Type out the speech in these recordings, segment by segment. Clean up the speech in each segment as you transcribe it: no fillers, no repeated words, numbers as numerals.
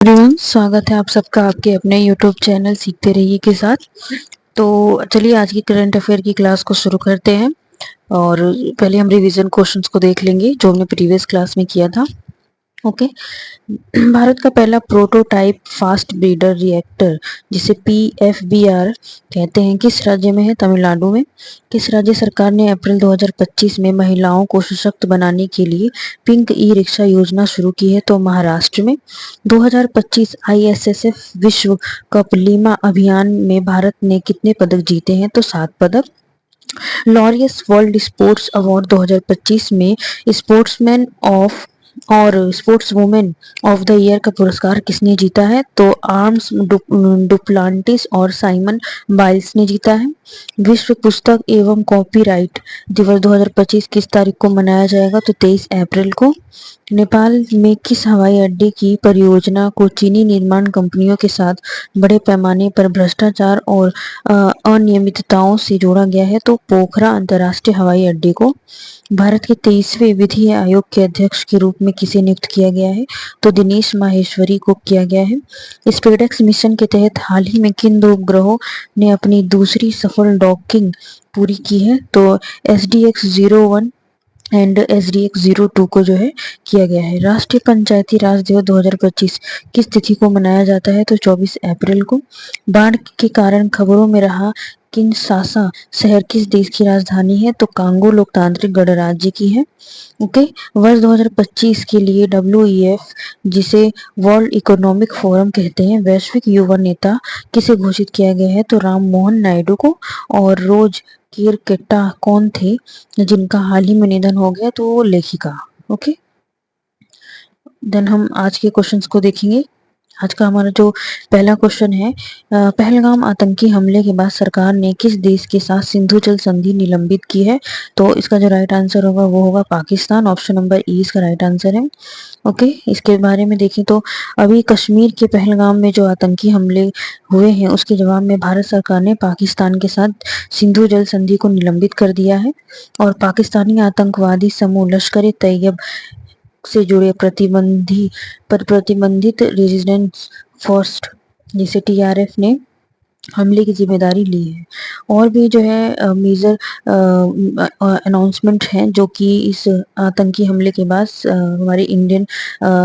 Everyone, स्वागत है आप सबका आपके अपने यूट्यूब चैनल सीखते रहिए के साथ। तो चलिए आज की करंट अफेयर की क्लास को शुरू करते हैं। और पहले हम रिवीजन क्वेश्चंस को देख लेंगे जो हमने प्रीवियस क्लास में किया था। ओके। भारत का पहला प्रोटोटाइप फास्ट ब्रीडर रिएक्टर जिसे PFBR कहते हैं किस राज्य में है? तमिलनाडु में। किस राज्य सरकार ने अप्रैल 2025 में महिलाओं को सशक्त बनाने के लिए पिंक ई रिक्शा योजना शुरू की है? तो महाराष्ट्र में। 2025 ISSF विश्व कप लीमा अभियान में भारत ने कितने पदक जीते हैं? तो 7 पदक। लॉरियस वर्ल्ड स्पोर्ट्स अवार्ड 2025 में स्पोर्ट्समैन ऑफ और sports women of the year का पुरस्कार किसने जीता है? तो आर्म्स डुप्लांटिस और साइमन बाइल्स ने जीता है। विश्व पुस्तक एवं कॉपीराइट दिवस 2025 किस तारीख को मनाया जाएगा? तो 23 अप्रैल को। नेपाल में किस हवाई अड्डे की परियोजना को चीनी निर्माण कंपनियों के साथ बड़े पैमाने पर भ्रष्टाचार और अनियमितताओं से जोड़ा गया है? तो पोखरा अंतर्राष्ट्रीय हवाई अड्डे को। भारत के 23वें विधि आयोग के अध्यक्ष के रूप में किसे नियुक्त किया गया है? तो दिनेश माहेश्वरी को किया गया है। स्पेसएक्स मिशन के तहत हाल ही में किन दो उपग्रहों ने अपनी दूसरी सफल डॉकिंग पूरी की है? तो SDX-01 एंड SDX-02 को जो है किया गया है। राष्ट्रीय पंचायती राज दिवस 2025 किस तिथि को मनाया जाता है? तो 24 अप्रैल को। बाढ़ के कारण खबरों में रहा किनशासा शहर किस देश की राजधानी है? तो कांगो लोकतांत्रिक गणराज्य की है। ओके। वर्ष 2025 के लिए WEF जिसे वर्ल्ड इकोनॉमिक फोरम कहते हैं वैश्विक युवा नेता किसे घोषित किया गया है? तो राम मोहन नायडू को। और रोज किरकेट्टा कौन थे जिनका हाल ही में निधन हो गया? तो वो लेखिका। ओके। देन हम आज के क्वेश्चंस को देखेंगे। आज का हमारा जो पहला क्वेश्चन है, पहलगाम आतंकी हमले के बाद सरकार ने किस देश के साथ सिंधु जल संधि निलंबित की है? तो इसका जो राइट आंसर होगा वो होगा पाकिस्तान। ऑप्शन नंबर ई इसका राइट आंसर है। ओके। इसके बारे में देखें तो अभी कश्मीर के पहलगाम में जो आतंकी हमले हुए हैं उसके जवाब में भारत सरकार ने पाकिस्तान के साथ सिंधु जल संधि को निलंबित कर दिया है। और पाकिस्तानी आतंकवादी समूह लश्कर-ए तैयब से जुड़े प्रतिबंधित रेजिस्टेंस फोर्स जिसे TRF ने हमले की जिम्मेदारी ली है। और भी जो है मेजर अनाउंसमेंट हैं जो कि इस आतंकी हमले के बाद हमारी इंडियन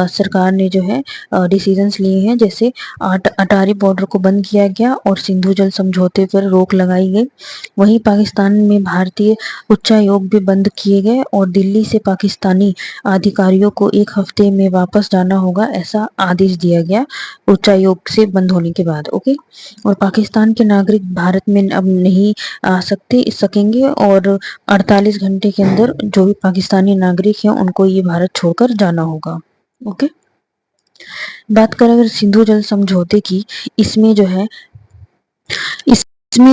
सरकार ने जो है डिसीजंस लिए हैं। जैसे अटारी बॉर्डर को बंद किया गया और सिंधु जल समझौते पर रोक लगाई गई। वहीं पाकिस्तान में भारतीय उच्चायोग भी बंद किए गए और दिल्ली से पाकिस्तानी अधिकारियों को 1 हफ्ते में वापस जाना होगा, ऐसा आदेश दिया गया उच्चायोग से बंद होने के बाद। ओके। और पाकिस्तान के नागरिक भारत में अब नहीं आ सकेंगे और 48 घंटे के अंदर जो भी पाकिस्तानी नागरिक हैं उनको ये भारत छोड़कर जाना होगा। ओके। बात करें अगर सिंधु जल समझौते की, इसमें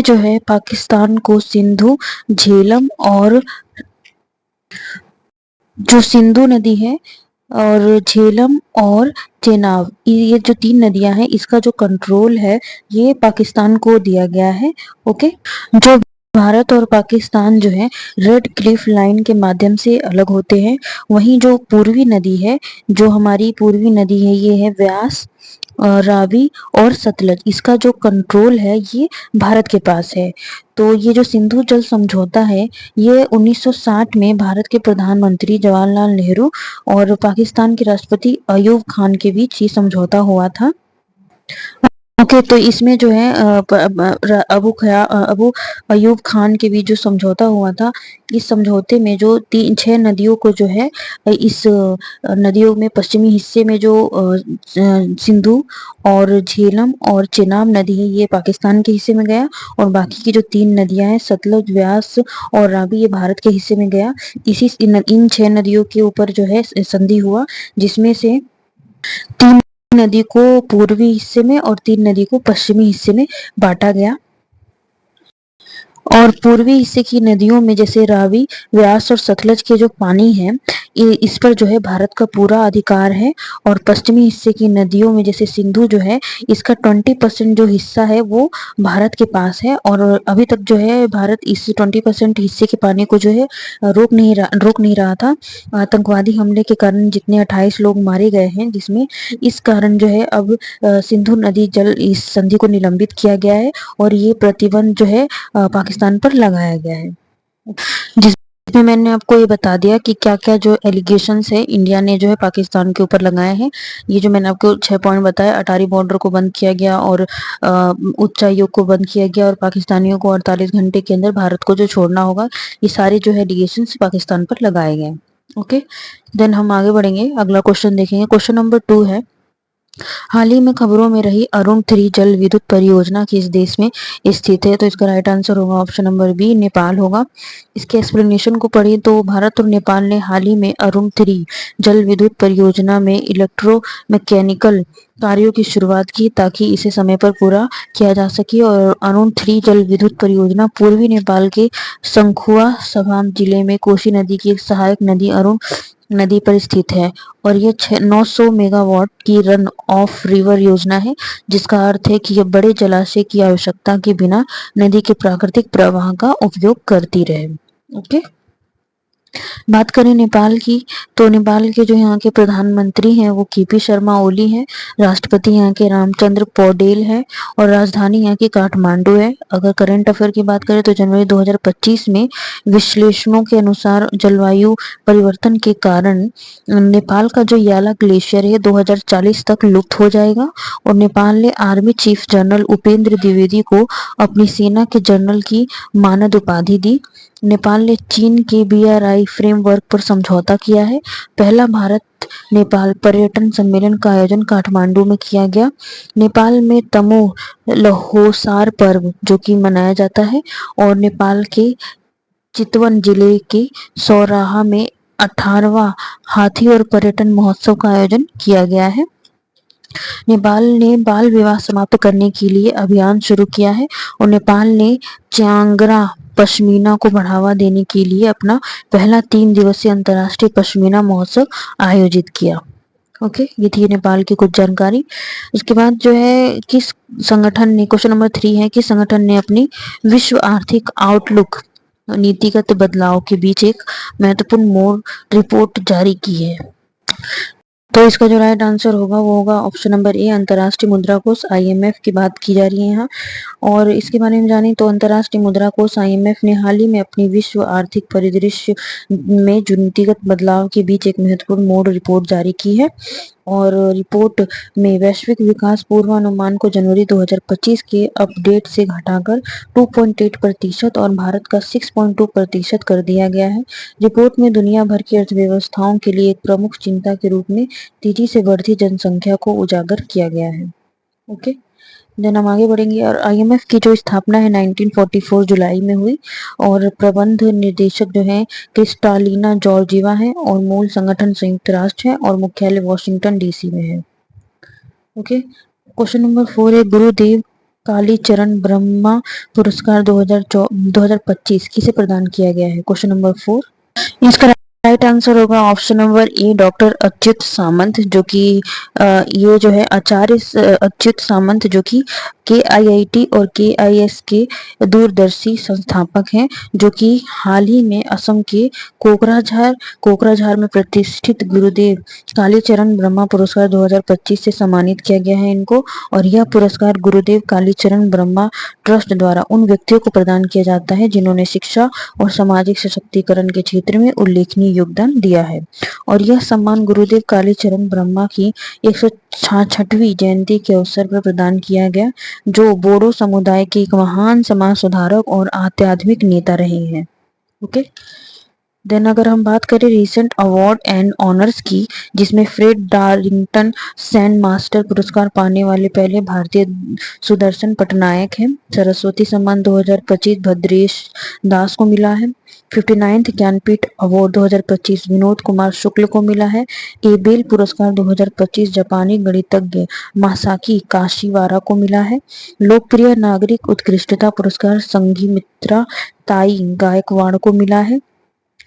जो है पाकिस्तान को सिंधु, झेलम और जो सिंधु नदी है और झेलम और चेनाब, ये जो 3 नदियां हैं इसका जो कंट्रोल है ये पाकिस्तान को दिया गया है। ओके। जो भारत और पाकिस्तान जो है रेड क्लिफ लाइन के माध्यम से अलग होते हैं। वहीं जो पूर्वी नदी है, जो हमारी पूर्वी नदी है ये है व्यास, रावी और सतलज, इसका जो कंट्रोल है ये भारत के पास है। तो ये जो सिंधु जल समझौता है ये 1960 में भारत के प्रधानमंत्री जवाहरलाल नेहरू और पाकिस्तान के राष्ट्रपति अयूब खान के बीच ये समझौता हुआ था। ओके। तो इसमें जो है अबू अयूब खान के बीच जो समझौता हुआ था, इस समझौते में जो 6 नदियों को जो है इस नदियों में पश्चिमी हिस्से में जो सिंधु और झेलम और चेनाब नदी है ये पाकिस्तान के हिस्से में गया और बाकी की जो 3 नदियां हैं सतलुज, व्यास और रावी ये भारत के हिस्से में गया। इन 6 नदियों के ऊपर जो है संधि हुआ जिसमें से 3 नदी को पूर्वी हिस्से में और 3 नदी को पश्चिमी हिस्से में बांटा गया। और पूर्वी हिस्से की नदियों में जैसे रावी, व्यास और सतलज के जो पानी है इस पर जो है भारत का पूरा अधिकार है। और पश्चिमी हिस्से की नदियों में जैसे सिंधु जो है इसका 20% जो हिस्सा है वो भारत के पास है। और अभी तक जो है भारत इस 20% हिस्से के पानी को जो है रोक नहीं रहा था। आतंकवादी हमले के कारण जितने 28 लोग मारे गए हैं, जिसमें इस कारण जो है अब सिंधु नदी जल इस संधि को निलंबित किया गया है और ये प्रतिबंध जो है पाकिस्तान पर लगाया गया है। जिसमें मैंने आपको ये बता दिया कि क्या-क्या जो एलिगेशंस है इंडिया ने जो है पाकिस्तान के ऊपर लगाए हैं। ये जो मैंने आपको 6 पॉइंट बताया, अटारी बॉर्डर को बंद किया गया और उच्चायोग को बंद किया गया और पाकिस्तानियों को 48 घंटे के अंदर भारत को जो छोड़ना होगा, ये सारे जो है एलिगेशंस पाकिस्तान पर लगाए गए हैं। ओके, देन हम आगे बढ़ेंगे, अगला क्वेश्चन देखेंगे। क्वेश्चन नंबर 2 है, हाल ही में खबरों में रही अरुण 3 जल विद्युत परियोजना किस देश में स्थित है? तो इसका राइट आंसर होगा ऑप्शन नंबर बी, नेपाल होगा। इसके एक्सप्लेनेशन को पढ़ें तो भारत और नेपाल ने हाल ही में अरुण 3 जल विद्युत परियोजना में इलेक्ट्रोमैकेनिकल कार्यों की शुरुआत की ताकि इसे समय पर पूरा किया जा सके। और अरुण 3 जल विद्युत परियोजना पूर्वी नेपाल के संखुआ सभाम जिले में कोसी नदी की एक सहायक नदी अरुण नदी पर स्थित है और यह 900 मेगावाट की रन ऑफ रिवर योजना है, जिसका अर्थ है कि यह बड़े जलाशय की आवश्यकता के बिना नदी के प्राकृतिक प्रवाह का उपयोग करती रहे। ओके, बात करें नेपाल की, तो नेपाल के जो यहाँ के प्रधानमंत्री हैं वो केपी शर्मा ओली हैं, राष्ट्रपति यहाँ के रामचंद्र पौडेल हैं और राजधानी यहाँ की काठमांडू है। अगर करंट अफेयर की बात करें तो जनवरी 2025 में विश्लेषणों के अनुसार जलवायु परिवर्तन के कारण नेपाल का जो याला ग्लेशियर है 2040 तक लुप्त हो जाएगा। और नेपाल ने army chief general Upendra Dwivedi को अपनी सेना के जनरल की मानद उपाधि दी। नेपाल ने चीन के BRI फ्रेमवर्क पर समझौता किया है। पहला भारत नेपाल पर्यटन सम्मेलन का आयोजन काठमांडू में किया गया। नेपाल में तमो लहोसार पर्व जो कि मनाया जाता है और नेपाल के चितवन जिले के सौराहा में 18वां हाथी और पर्यटन महोत्सव का आयोजन किया गया है। नेपाल ने बाल विवाह समाप्त करने के लिए अभियान शुरू किया है और नेपाल ने च्याङ्ग्रा पश्मीना को बढ़ावा देने के लिए अपना पहला 3 दिवसीय अंतर्राष्ट्रीय पश्मीना महोत्सव आयोजित किया। ओके, ये थी नेपाल की कुछ जानकारी। उसके बाद जो है किस संगठन ने, क्वेश्चन नंबर 3 है, किस संगठन ने अपनी विश्व आर्थिक आउटलुक नीतिगत बदलाव के बीच एक महत्वपूर्ण मोड़ रिपोर्ट जारी की है? तो इसका जो राइट आंसर होगा वो होगा ऑप्शन नंबर ए, अंतर्राष्ट्रीय मुद्रा कोष IMF की बात की जा रही है यहाँ। और इसके बारे में जानें तो अंतर्राष्ट्रीय मुद्रा कोष IMF ने हाल ही में अपनी विश्व आर्थिक परिदृश्य में जो नीतिगत बदलाव के बीच एक महत्वपूर्ण मोड़ रिपोर्ट जारी की है। और रिपोर्ट में वैश्विक विकास पूर्वानुमान को जनवरी 2025 के अपडेट से घटाकर 2.8% और भारत का 6.2% कर दिया गया है। रिपोर्ट में दुनिया भर की अर्थव्यवस्थाओं के लिए एक प्रमुख चिंता के रूप में तेजी से बढ़ती जनसंख्या को उजागर किया गया है। ओके, देन हम आगे बढ़ेंगे। और IMF की जो स्थापना है 1944 जुलाई में हुई और प्रबंध निर्देशक जो है क्रिस्टालिना जॉर्जीवा है और मूल संगठन संयुक्त राष्ट्र है और मुख्यालय वॉशिंगटन DC में है। ओके, क्वेश्चन नंबर 4 है, गुरुदेव कालीचरण ब्रह्मा पुरस्कार 2025 किसे प्रदान किया गया है? क्वेश्चन नंबर 4, इसका राइट आंसर होगा option number A, doctor Achyuta Samanta, जो कि ये जो है आचार्य अच्युत सामंत जो कि KIIT और KIS के दूरदर्शी संस्थापक हैं, जो कि हाल ही में असम के कोकराझार में प्रतिष्ठित गुरुदेव कालीचरण ब्रह्मा पुरस्कार 2025 से सम्मानित किया गया है इनको। और यह पुरस्कार गुरुदेव कालीचरण ब्रह्मा ट्रस्ट द्वारा उन व्यक्तियों को प्रदान किया जाता है जिन्होंने शिक्षा और सामाजिक सशक्तिकरण के क्षेत्र में उल्लेखनीय योगदान दिया है। और यह सम्मान गुरुदेव कालीचरण ब्रह्मा की 166वीं जयंती के अवसर पर प्रदान किया गया, जो बोडो समुदाय के एक महान समाज सुधारक और आध्यात्मिक नेता रहे हैं। ओके, देन अगर हम बात करें रिसेंट अवार्ड एंड ऑनर्स की, जिसमें फ्रेड डार्लिंगटन सैंड मास्टर पुरस्कार पाने वाले पहले भारतीय सुदर्शन पटनायक हैं। सरस्वती सम्मान 2025 भद्रेश दास को मिला है। 59th ज्ञानपीठ अवार्ड 2025 विनोद कुमार शुक्ल को मिला है। एबेल पुरस्कार 2025 जापानी गणितज्ञ मासाकी काशिवारा को मिला है। लोकप्रिय नागरिक उत्कृष्टता पुरस्कार संघमित्रा ताई गायकवाड़ को मिला है।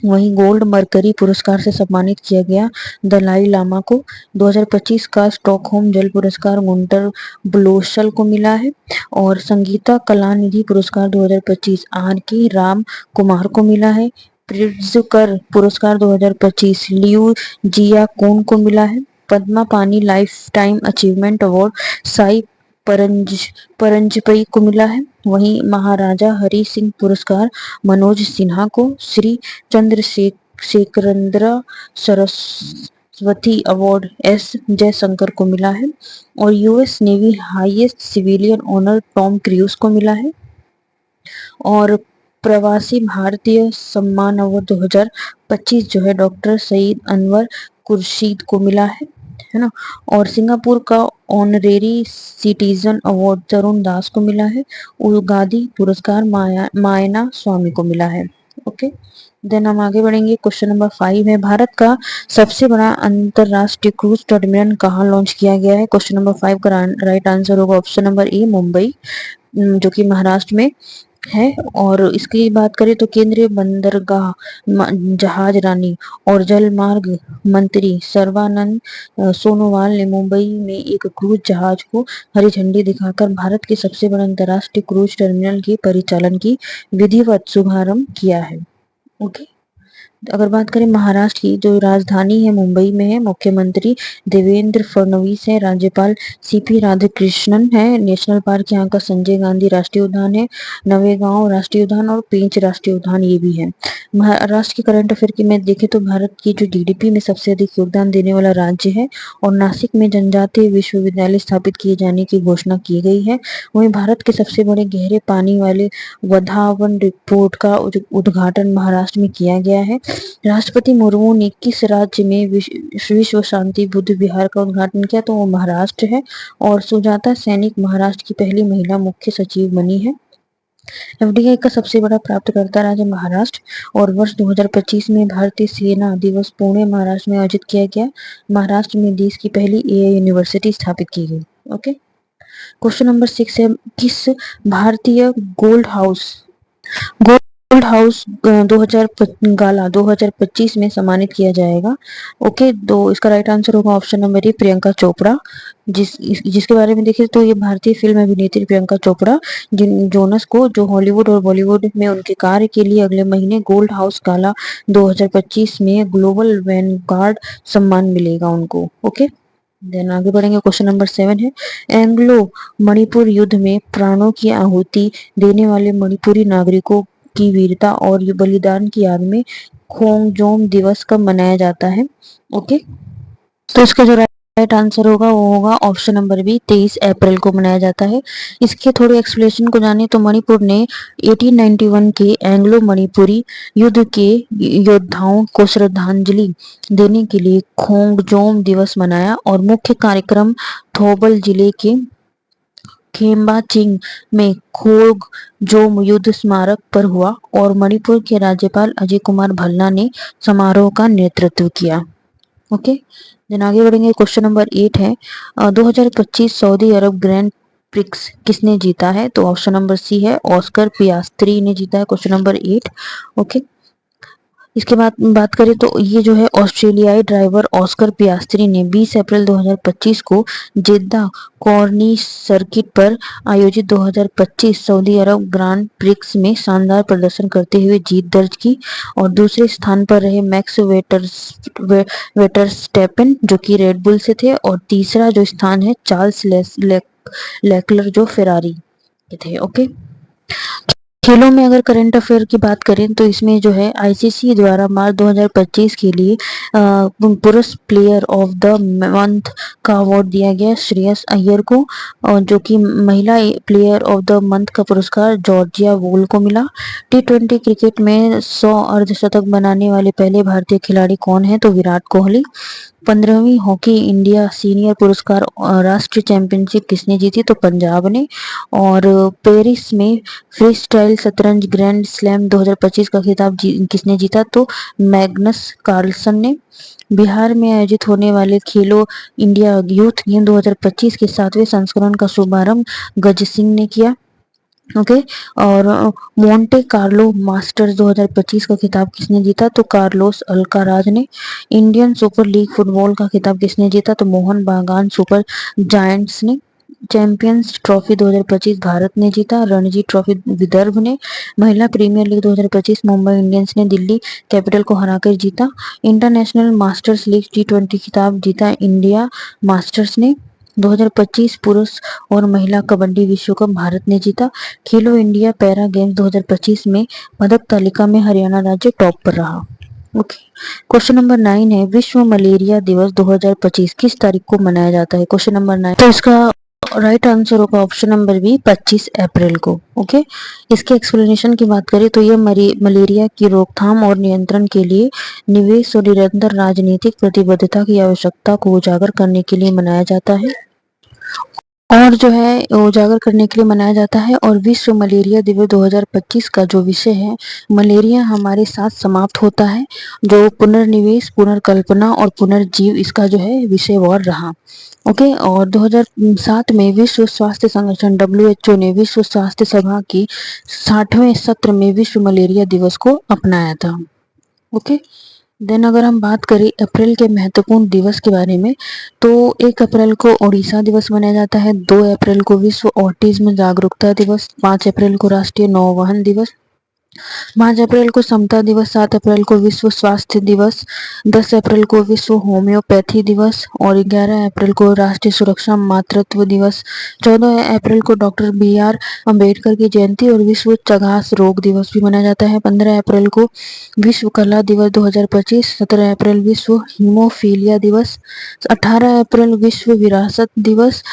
वहीं गोल्ड मरकरी पुरस्कार से सम्मानित किया गया दलाई लामा को। 2025 का स्टॉकहोम जल पुरस्कार गुंटर ब्लोशल को मिला है। और संगीता कलानिधि पुरस्कार 2025 आर के राम कुमार को मिला है। प्रिट्जकर पुरस्कार 2025 लियू जियाकून को मिला है। Padma Pani lifetime achievement award Sai Paranjpye को मिला है। वहीं महाराजा हरि सिंह पुरस्कार मनोज सिन्हा को। श्री चंद्रशेखरेंद्र सरस्वती अवार्ड एस जयशंकर को मिला है। और US navy highest civilian honour Tom Cruise को मिला है। और प्रवासी भारतीय सम्मान अवार्ड 2025 जो है डॉक्टर सईद अनवर खुर्शीद को मिला है ना। और सिंगापुर का ऑनरेरी सिटीजन अवार्ड तरुण दास को मिला है। उगादी पुरस्कार मायना स्वामी को मिला है। ओके, देन हम आगे बढ़ेंगे। क्वेश्चन नंबर 5 है, भारत का सबसे बड़ा अंतरराष्ट्रीय क्रूज टर्मिनल कहाँ लॉन्च किया गया है। क्वेश्चन नंबर 5 का राइट आंसर होगा ऑप्शन नंबर ए मुंबई, जो कि महाराष्ट्र में है। और इसकी बात करें तो केंद्रीय बंदरगाह जहाज रानी और जल मार्ग मंत्री सर्बानंद सोनोवाल ने मुंबई में एक क्रूज जहाज को हरी झंडी दिखाकर भारत के सबसे बड़े अंतर्राष्ट्रीय क्रूज टर्मिनल के परिचालन की विधिवत शुभारंभ किया है। ओके, अगर बात करें महाराष्ट्र की, जो राजधानी है मुंबई में है, मुख्यमंत्री देवेंद्र फडणवीस है, राज्यपाल सीपी राधाकृष्णन है। नेशनल पार्क यहाँ का संजय गांधी राष्ट्रीय उद्यान है, नवेगांव राष्ट्रीय उद्यान और पेंच राष्ट्रीय उद्यान ये भी है। महाराष्ट्र के करंट अफेयर की मैं देखें तो भारत की जो जीडीपी में सबसे अधिक योगदान देने वाला राज्य है। और नासिक में जनजातीय विश्वविद्यालय स्थापित किए जाने की घोषणा की गई है। वहीं भारत के सबसे बड़े गहरे पानी वाले वधावन रिपोर्ट का उद्घाटन महाराष्ट्र में किया गया है। राष्ट्रपति मुर्मू ने किस राज्य में विश्व शांति बुद्ध विहार का उद्घाटन किया, तो वो महाराष्ट्र है। और सुजाता सैनिक महाराष्ट्र की पहली महिला मुख्य सचिव बनी है। एफडीआई का सबसे बड़ा प्राप्तकर्ता राज्य महाराष्ट्र। और वर्ष 2025 में भारतीय सेना दिवस पुणे महाराष्ट्र में आयोजित किया गया। महाराष्ट्र में देश की पहली एआई यूनिवर्सिटी स्थापित की गई। ओके, क्वेश्चन नंबर 6 है, किस भारतीय गोल्ड हाउस 2025 में सम्मानित किया जाएगा। ओके, तो इसका राइट आंसर होगा ऑप्शन नंबर ए प्रियंका चोपड़ा। जिसके बारे में देखें तो ये भारतीय फिल्म अभिनेत्री प्रियंका चोपड़ा जिन जोनस को जो हॉलीवुड और बॉलीवुड में उनके कार्य के लिए अगले महीने गोल्ड हाउस गाला 2025 में ग्लोबल वैनगार्ड सम्मान मिलेगा उनको। ओके, देन आगे बढ़ेंगे। क्वेश्चन नंबर 7 है, एंग्लो मणिपुर युद्ध में प्राणों की आहुति देने वाले मणिपुरी नागरिकों की वीरता और बलिदान की याद में खोंगजोम दिवस कब मनाया जाता है। ओके, तो इसका जो राइट आंसर होगा वो होगा ऑप्शन नंबर बी 23 अप्रैल को मनाया जाता है। इसके थोड़े एक्सप्लेनेशन को जाने तो मणिपुर ने 1891 के एंग्लो मणिपुरी युद्ध के योद्धाओं को श्रद्धांजलि देने के लिए खोंगजोम दिवस मनाया। और मुख्य कार्यक्रम थौबल जिले के खेम्बाचिंग में खोंगजोम युद्ध स्मारक पर हुआ। और मणिपुर के राज्यपाल अजय कुमार भल्ला ने समारोह का नेतृत्व किया। ओके, देन आगे बढ़ेंगे। क्वेश्चन नंबर 8 है, 2025 सऊदी अरब ग्रैंड प्रिक्स किसने जीता है, तो ऑप्शन नंबर सी है ऑस्कर पियास्त्री ने जीता है क्वेश्चन नंबर 8। ओके, इसके बाद बात करें तो ये जो है ऑस्ट्रेलियाई ड्राइवर ऑस्कर पियास्त्री ने 20 अप्रैल 2025 को जेद्दा कॉर्निश सर्किट पर आयोजित 2025 सऊदी अरब ग्रांड प्रिक्स में शानदार प्रदर्शन करते हुए जीत दर्ज की। और दूसरे स्थान पर रहे मैक्स वेटरस्टेपन जो कि रेडबुल से थे। और तीसरा जो स्थान है चार्ल्स लेक्लर जो फेरारी के थे। ओके, खेलों में अगर करंट अफेयर की बात करें तो इसमें जो है आईसीसी द्वारा मार्च 2025 के लिए पुरुष प्लेयर ऑफ द मंथ का अवार्ड दिया गया श्रेयस अय्यर को, और जो कि महिला प्लेयर ऑफ द मंथ का पुरस्कार जॉर्जिया वोल को मिला। टी20 क्रिकेट में 100 अर्धशतक बनाने वाले पहले भारतीय खिलाड़ी कौन है, तो विराट कोहली। 15वीं हॉकी इंडिया सीनियर पुरस्कार राष्ट्रीय चैंपियनशिप किसने जीती, तो पंजाब ने। और पेरिस में फ्री स्टाइल शतरंज ग्रैंड स्लैम 2025 का खिताब किसने जीता, तो मैग्नस कार्लसन ने। बिहार में आयोजित होने वाले खेलो इंडिया यूथ गेम 2025 के 7वें संस्करण का शुभारंभ गज सिंह ने किया। ओके। और मोंटे कार्लो मास्टर्स 2025 का खिताब किसने जीता, तो कार्लोस अल्काराज ने। इंडियन सुपर लीग फुटबॉल का खिताब किसने जीता, तो मोहन बागान सुपर जायंट्स ने। चैंपियंस ट्रॉफी 2025 भारत ने जीता। रणजी ट्रॉफी विदर्भ ने। महिला प्रीमियर लीग 2025 मुंबई इंडियंस ने दिल्ली कैपिटल को हराकर जीता। इंटरनेशनल मास्टर्स लीग टी20 खिताब जीता इंडिया मास्टर्स ने। 2025 पुरुष और महिला कबड्डी विश्व कप भारत ने जीता। खेलो इंडिया पैरा गेम्स 2025 में पदक तालिका में हरियाणा राज्य टॉप पर रहा। ओके। क्वेश्चन नंबर 9 है, विश्व मलेरिया दिवस 2025 किस तारीख को मनाया जाता है। क्वेश्चन नंबर 9, तो इसका राइट आंसर होगा ऑप्शन नंबर बी 25 अप्रैल को। ओके। इसके एक्सप्लेनेशन की बात करें तो यह मलेरिया की रोकथाम और नियंत्रण के लिए निवेश और निरंतर राजनीतिक प्रतिबद्धता की आवश्यकता को उजागर करने के लिए मनाया जाता है, और जो है उजागर करने के लिए मनाया जाता है। और विश्व मलेरिया दिवस 2025 का जो विषय है, मलेरिया हमारे साथ समाप्त होता है, जो पुनर्निवेश, पुनर्कल्पना और पुनर्जीव इसका जो है विषय और रहा। ओके। और 2007 में विश्व स्वास्थ्य संगठन WHO ने विश्व स्वास्थ्य सभा की 60वें सत्र में विश्व मलेरिया दिवस को अपनाया था। ओके। देन अगर हम बात करें अप्रैल के महत्वपूर्ण दिवस के बारे में, तो 1 अप्रैल को ओडिशा दिवस मनाया जाता है। 2 अप्रैल को विश्व ऑटिज्म जागरूकता दिवस। 5 अप्रैल को राष्ट्रीय नौवहन दिवस। 5 अप्रैल को समता दिवस। 7 अप्रैल को विश्व स्वास्थ्य दिवस। 10 अप्रैल को विश्व होम्योपैथी दिवस। और 11 अप्रैल को राष्ट्रीय सुरक्षा मातृत्व दिवस। 14 अप्रैल को डॉक्टर BR अम्बेडकर की जयंती और विश्व चगास रोग दिवस भी मनाया जाता है। 15 अप्रैल को विश्व कला दिवस 2025। 17 अप्रैल विश्व हीमोफीलिया दिवस। 18 अप्रैल विश्व विरासत दिवस।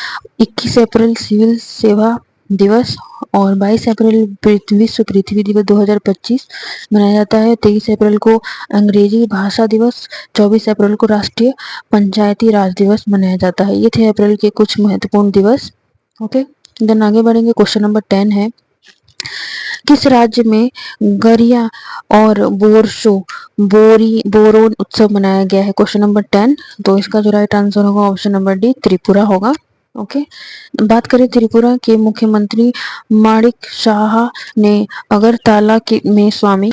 21 अप्रैल सिविल सेवा दिवस। और 22 अप्रैल विश्व पृथ्वी दिवस 2025 मनाया जाता है। 23 अप्रैल को अंग्रेजी भाषा दिवस। 24 अप्रैल को राष्ट्रीय पंचायती राज दिवस मनाया जाता है। ये थे अप्रैल के कुछ महत्वपूर्ण दिवस। ओके। देन आगे बढ़ेंगे। क्वेश्चन नंबर 10 है, किस राज्य में गरिया और बोरोन उत्सव मनाया गया है। क्वेश्चन नंबर 10, तो इसका जो राइट आंसर होगा ऑप्शन नंबर डी त्रिपुरा होगा। ओके। बात करें त्रिपुरा के मुख्यमंत्री माणिक शाह ने अगरतला में स्वामी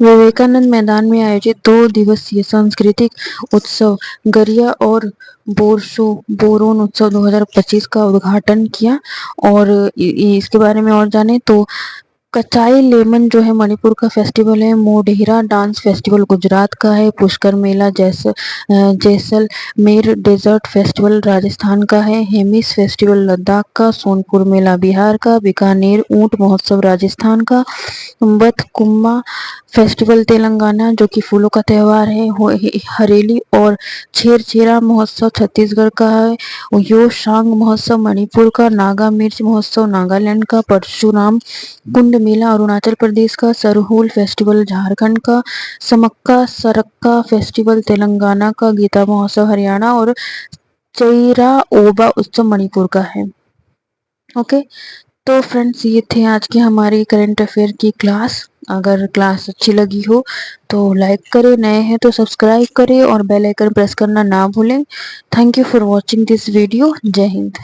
विवेकानंद मैदान में आयोजित 2 दिवसीय सांस्कृतिक उत्सव गरिया और बोरोन उत्सव 2025 का उद्घाटन किया। और इसके बारे में और जाने तो कचाई लेमन जो है मणिपुर का फेस्टिवल है। मोढेरा डांस फेस्टिवल गुजरात का है। पुष्कर मेला जैसलमेर डेजर्ट फेस्टिवल राजस्थान का है। हेमिस फेस्टिवल लद्दाख का। सोनपुर मेला बिहार का। बीकानेर ऊंट महोत्सव राजस्थान का। बथकुम्मा फेस्टिवल तेलंगाना जो कि फूलों का त्योहार है। हरेली और छेरछेरा महोत्सव छत्तीसगढ़ का है। योशांग महोत्सव मणिपुर का। नागा मिर्च महोत्सव नागालैंड का। परशुराम कुंड मेला अरुणाचल प्रदेश का। सरहुल फेस्टिवल झारखंड का। समक्का सरक्का फेस्टिवल तेलंगाना का। गीता महोत्सव हरियाणा। और चैरा ओबा उत्सव मणिपुर का है। ओके। तो फ्रेंड्स ये थे आज की हमारी करंट अफेयर की क्लास। अगर क्लास अच्छी लगी हो तो लाइक करें, नए हैं तो सब्सक्राइब करें और बेल आइकन प्रेस करना ना भूलें। Thank you for watching this video. जय हिंद।